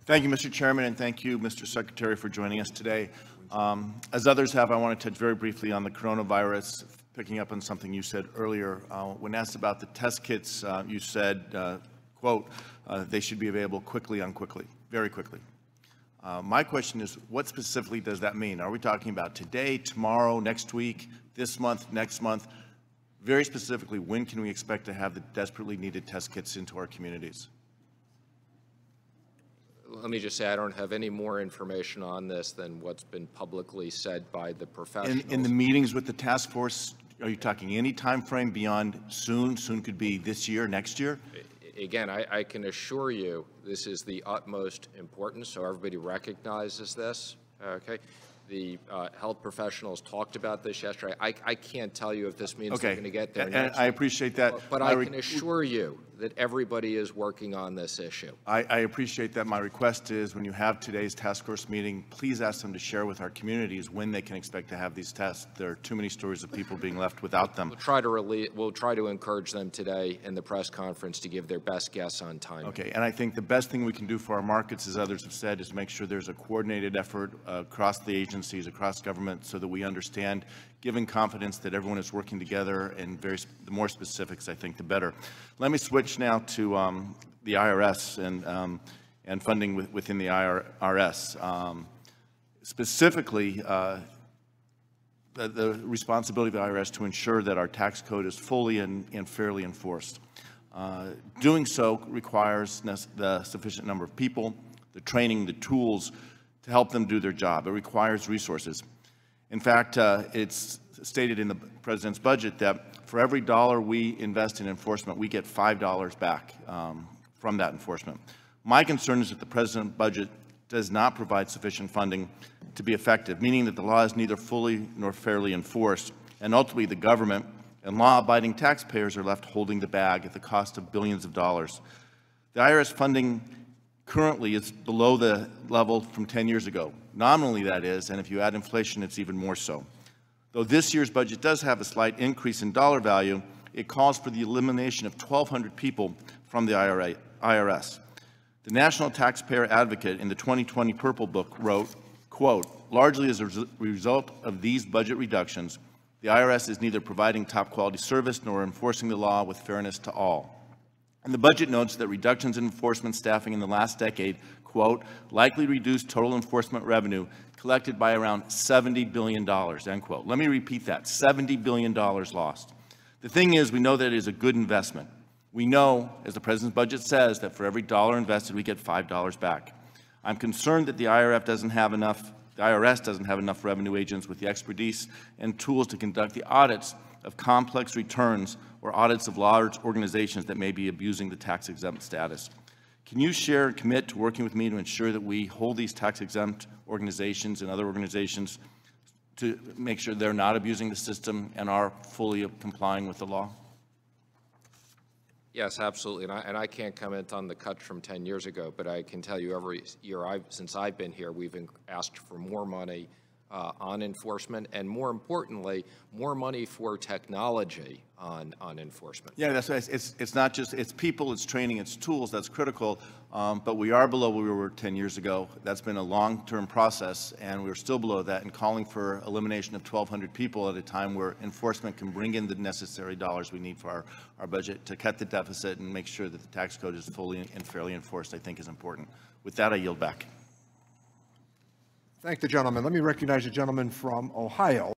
Thank you, Mr. Chairman, and thank you, Mr. Secretary, for joining us today. As others have, I want to touch very briefly on the coronavirus, picking up on something you said earlier. When asked about the test kits, you said, quote, they should be available very quickly. My question is, what specifically does that mean? Are we talking about today, tomorrow, next week, this month, next month? Very specifically, when can we expect to have the desperately needed test kits into our communities? Let me just say, I don't have any more information on this than what's been publicly said by the professionals. In the meetings with the task force, are you talking any time frame beyond soon? Soon could be this year, next year? Again, I can assure you this is the utmost importance, so everybody recognizes this, okay? The health professionals talked about this yesterday. I can't tell you if this means they're going to get there next. I appreciate that. But I can assure you that everybody is working on this issue. I appreciate that. My request is, when you have today's task force meeting, please ask them to share with our communities when they can expect to have these tests. There are too many stories of people being left without them. We'll try to encourage them today in the press conference to give their best guess on timing. Okay, and I think the best thing we can do for our markets, as others have said, is make sure there's a coordinated effort across the agencies, across government, so that we understand, giving confidence that everyone is working together, and the more specifics, I think, the better. Let me switch now to the IRS and funding within the IRS. Specifically, the responsibility of the IRS to ensure that our tax code is fully and fairly enforced. Doing so requires the sufficient number of people, the training, the tools to help them do their job. It requires resources. In fact, it's stated in the President's budget that for every dollar we invest in enforcement, we get $5 back from that enforcement. My concern is that the President's budget does not provide sufficient funding to be effective, meaning that the law is neither fully nor fairly enforced, and ultimately the government and law-abiding taxpayers are left holding the bag at the cost of billions of dollars. The IRS funding currently is below the level from 10 years ago. Nominally, that is, and if you add inflation, it's even more so. Though this year's budget does have a slight increase in dollar value, it calls for the elimination of 1,200 people from the IRS. The National Taxpayer Advocate in the 2020 Purple Book wrote, quote, largely as a result of these budget reductions, the IRS is neither providing top-quality service nor enforcing the law with fairness to all. And the budget notes that reductions in enforcement staffing in the last decade, quote, likely reduced total enforcement revenue collected by around $70 billion, end quote. Let me repeat that, $70 billion lost. The thing is, we know that it is a good investment. We know, as the President's budget says, that for every dollar invested, we get $5 back. I'm concerned that the IRS doesn't have enough revenue agents with the expertise and tools to conduct the audits of complex returns or audits of large organizations that may be abusing the tax-exempt status. Can you share and commit to working with me to ensure that we hold these tax-exempt organizations and other organizations to make sure they're not abusing the system and are fully complying with the law? Yes, absolutely. And I can't comment on the cuts from 10 years ago, but I can tell you every year since I've been here, we've asked for more money on enforcement, and more importantly, more money for technology on enforcement. Yeah, that's right. It's not just, it's people, it's training, it's tools, that's critical, but we are below where we were 10 years ago. That's been a long-term process, and we're still below that, and calling for elimination of 1,200 people at a time where enforcement can bring in the necessary dollars we need for our budget to cut the deficit and make sure that the tax code is fully and fairly enforced, I think is important. With that, I yield back. Thank the gentleman. Let me recognize the gentleman from Ohio.